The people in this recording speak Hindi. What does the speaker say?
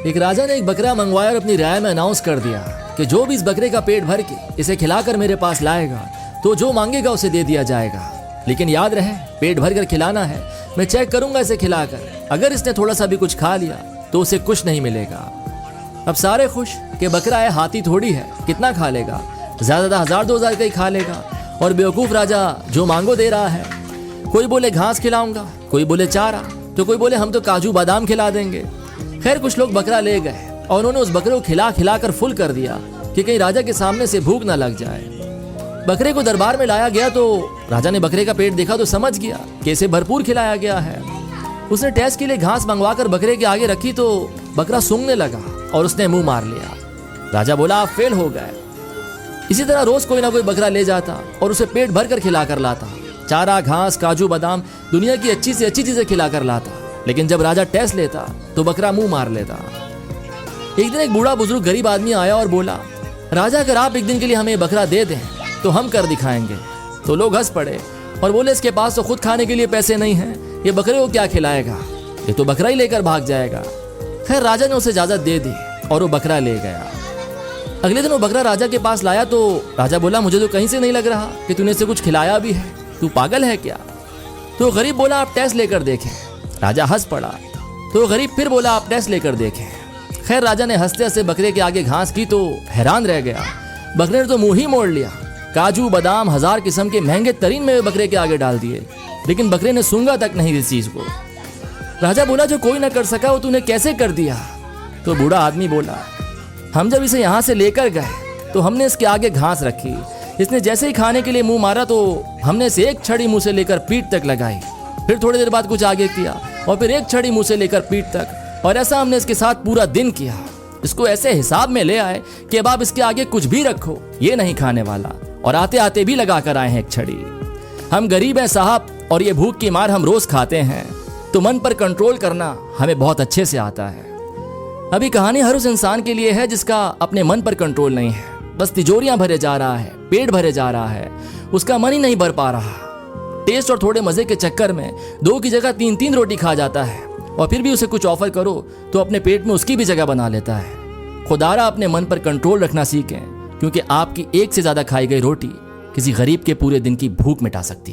एक राजा ने एक बकरा मंगवाया और अपनी राय में अनाउंस कर दिया कि जो भी इस बकरे का पेट भर के इसे खिलाकर मेरे पास लाएगा तो जो मांगेगा उसे दे दिया जाएगा। लेकिन याद रहे, पेट भर कर खिलाना है। मैं चेक करूंगा इसे खिलाकर, अगर इसने थोड़ा सा भी कुछ खा लिया तो उसे कुछ नहीं मिलेगा। अब सारे खुश कि बकरा है, हाथी थोड़ी है, कितना खा लेगा, ज्यादा 1000-2000 का ही खा लेगा। और बेवकूफ राजा जो मांगो दे रहा है। कोई बोले घास खिलाऊंगा, कोई बोले चारा, तो कोई बोले हम तो काजू बादाम खिला देंगे। खैर कुछ लोग बकरा ले गए और उन्होंने उस बकरे को खिला खिला कर फुल कर दिया कि कहीं राजा के सामने से भूख ना लग जाए। बकरे को दरबार में लाया गया तो राजा ने बकरे का पेट देखा तो समझ गया कि इसे भरपूर खिलाया गया है। उसने टेस्ट के लिए घास मंगवाकर बकरे के आगे रखी तो बकरा सूंघने लगा और उसने मुंह मार लिया। राजा बोला आप फेल हो गए। इसी तरह रोज कोई ना कोई बकरा ले जाता और उसे पेट भर कर खिला कर लाता, चारा, घास, काजू बादाम, दुनिया की अच्छी से अच्छी चीजें खिला कर लाता। लेकिन जब राजा टेस्ट लेता तो बकरा मुंह मार लेता। एक दिन एक बूढ़ा बुजुर्ग गरीब आदमी आया और बोला, राजा अगर आप एक दिन के लिए हमें बकरा दे दें तो हम कर दिखाएंगे। तो लोग हंस पड़े और बोले इसके पास तो खुद खाने के लिए पैसे नहीं हैं, ये बकरे को क्या खिलाएगा, ये तो बकरा ही लेकर भाग जाएगा। खैर राजा ने उसे इजाजत दे दी और वो बकरा ले गया। अगले दिन वो बकरा राजा के पास लाया तो राजा बोला मुझे तो कहीं से नहीं लग रहा कि तूने इसे कुछ खिलाया भी है, तू पागल है क्या। तो गरीब बोला आप टेस्ट लेकर देखें। राजा हंस पड़ा। तो गरीब फिर बोला आप टेस्ट लेकर देखें। खैर राजा ने हंसते हंसते बकरे के आगे घास की तो हैरान रह गया। बकरे ने तो मुंह ही मोड़ लिया। काजू बादाम 1000 किस्म के महंगे तरीन में बकरे के आगे डाल दिए, लेकिन बकरे ने सूंघा तक नहीं इस चीज को। राजा बोला जो कोई ना कर सका वो तूने कैसे कर दिया। तो बूढ़ा आदमी बोला हम जब इसे यहाँ से लेकर गए तो हमने इसके आगे घास रखी, इसने जैसे ही खाने के लिए मुंह मारा तो हमने इसे एक छड़ी मुंह से लेकर पीठ तक लगाई, फिर थोड़ी देर बाद कुछ आगे किया और फिर एक छड़ी मुंह से लेकर पीठ तक, और ऐसा हमने इसके साथ पूरा दिन किया। इसको ऐसे हिसाब में ले आए कि अब आप इसके आगे कुछ भी रखो ये नहीं खाने वाला, और आते आते भी लगा कर आए हैं एक छड़ी। हम गरीब हैं साहब और ये भूख की मार हम रोज खाते हैं, तो मन पर कंट्रोल करना हमें बहुत अच्छे से आता है। अभी कहानी हर उस इंसान के लिए है जिसका अपने मन पर कंट्रोल नहीं है, बस तिजोरियां भरे जा रहा है, पेट भरे जा रहा है, उसका मन ही नहीं भर पा रहा। टेस्ट और थोड़े मजे के चक्कर में 2 की जगह 3-3 रोटी खा जाता है, और फिर भी उसे कुछ ऑफर करो तो अपने पेट में उसकी भी जगह बना लेता है। खुदारा अपने मन पर कंट्रोल रखना सीखें, क्योंकि आपकी एक से ज्यादा खाई गई रोटी किसी गरीब के पूरे दिन की भूख मिटा सकती है।